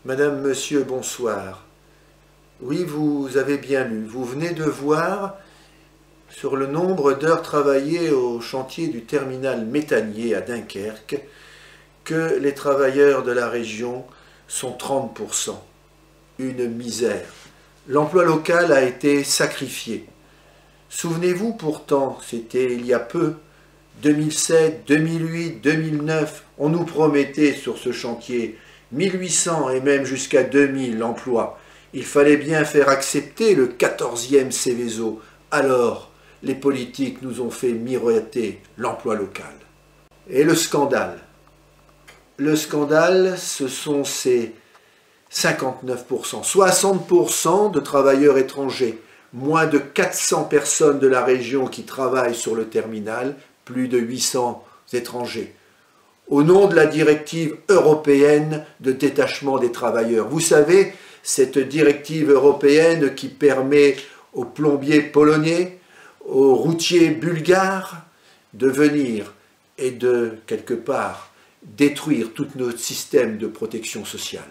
Madame, Monsieur, bonsoir. Oui, vous avez bien lu. Vous venez de voir sur le nombre d'heures travaillées au chantier du terminal méthanier à Dunkerque que les travailleurs de la région sont 30%. Une misère. L'emploi local a été sacrifié. Souvenez-vous pourtant, c'était il y a peu, 2007, 2008, 2009, on nous promettait sur ce chantier 1800 et même jusqu'à 2000 emplois. Il fallait bien faire accepter le 14e Céveso. Alors, les politiques nous ont fait miroiter l'emploi local. Et le scandale. Le scandale, ce sont ces 59%, 60% de travailleurs étrangers, moins de 400 personnes de la région qui travaillent sur le terminal, plus de 800 étrangers. Au nom de la directive européenne de détachement des travailleurs. Vous savez, cette directive européenne qui permet aux plombiers polonais, aux routiers bulgares de venir et de, quelque part, détruire tout notre système de protection sociale.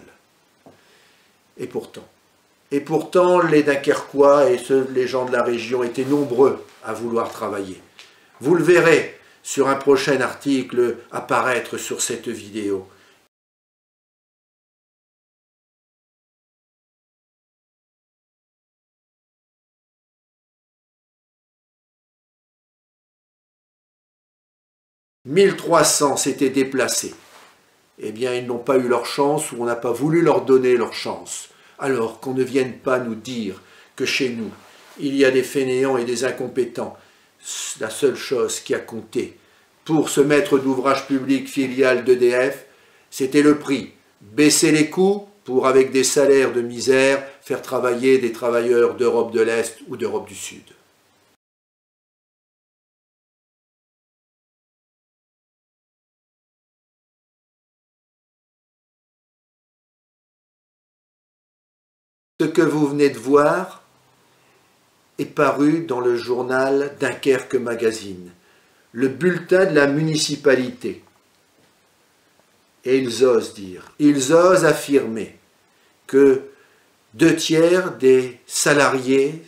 Et pourtant, les Dunkerquois et les gens de la région étaient nombreux à vouloir travailler. Vous le verrez sur un prochain article apparaître sur cette vidéo. « 1300 s'étaient déplacés. Eh bien, ils n'ont pas eu leur chance ou on n'a pas voulu leur donner leur chance. Alors qu'on ne vienne pas nous dire que chez nous, il y a des fainéants et des incompétents. La seule chose qui a compté pour ce maître d'ouvrage public filiale d'EDF, c'était le prix. Baisser les coûts pour, avec des salaires de misère, faire travailler des travailleurs d'Europe de l'Est ou d'Europe du Sud. Ce que vous venez de voir est paru dans le journal Dunkerque Magazine, le bulletin de la municipalité. Et ils osent dire, ils osent affirmer que 2/3 des salariés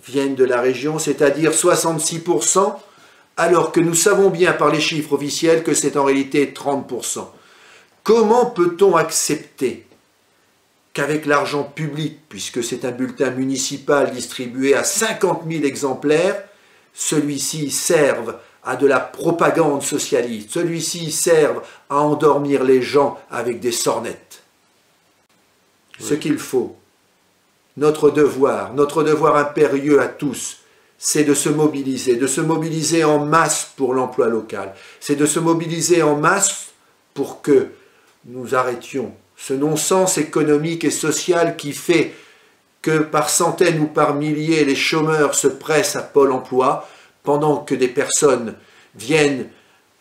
viennent de la région, c'est-à-dire 66%, alors que nous savons bien par les chiffres officiels que c'est en réalité 30%. Comment peut-on accepter qu'avec l'argent public, puisque c'est un bulletin municipal distribué à 50 000 exemplaires, celui-ci serve à de la propagande socialiste, celui-ci serve à endormir les gens avec des sornettes. Oui. Ce qu'il faut, notre devoir impérieux à tous, c'est de se mobiliser en masse pour l'emploi local, c'est de se mobiliser en masse pour que nous arrêtions ce non-sens économique et social qui fait que par centaines ou par milliers les chômeurs se pressent à Pôle emploi pendant que des personnes viennent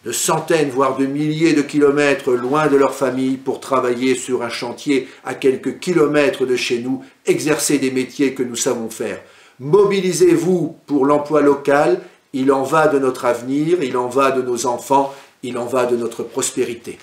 de centaines voire de milliers de kilomètres loin de leur famille pour travailler sur un chantier à quelques kilomètres de chez nous, exercer des métiers que nous savons faire. Mobilisez-vous pour l'emploi local, il en va de notre avenir, il en va de nos enfants, il en va de notre prospérité.